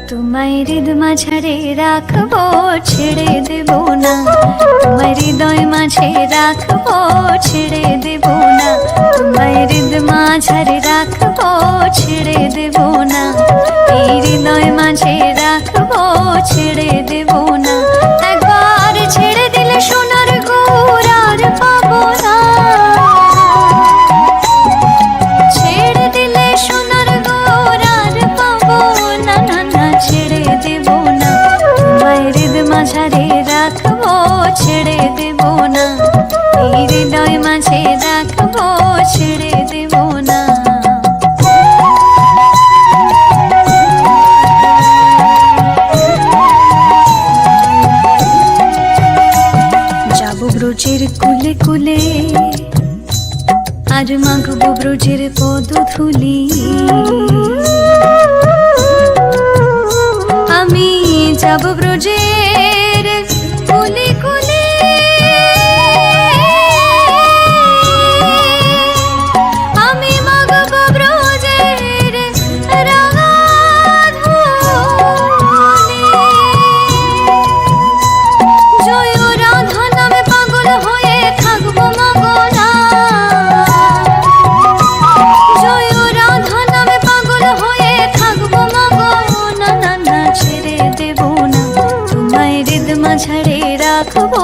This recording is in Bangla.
তোমায় হৃদ মাঝারে রাখবো, ছেড়ে দেব না। তোমায় হৃদয় মাঝে রাখবো, ছেড়ে দেব না। তোমায় হৃদ মাঝারে রাখবো, ছেড়ে দেব না। এই হৃদয় মাঝে রাখবো, ছেড়ে দেব না। একবার ছেড়ে দিলে সোনার গুড় আর পাবো না। ছেড়ে দিলে সোনার গুড় আর পাবো না, না না ছেড়ে দেব না। তোমায় হৃদ মাঝারে রাখবো, ছেড়ে দেব না। এই হৃদয় মাঝে রাখবো, ছেড়ে দেব না। যাবো ব্রজের কুলে কুলে, আর মাখবো ব্রজের পদধূলি। আমি যাবো ব্রজের কুলে কুলে, আমি মাখবো ব্রজের রাঙা ধূলি। জয় রাধা নামে পাগল হয়ে থাকবো মগনা। জয় রাধা নামে পাগল হয়ে থাকবো মগনা, না না ছেড়ে দেব না। তোমায় হৃদ মাঝারে রাখবো,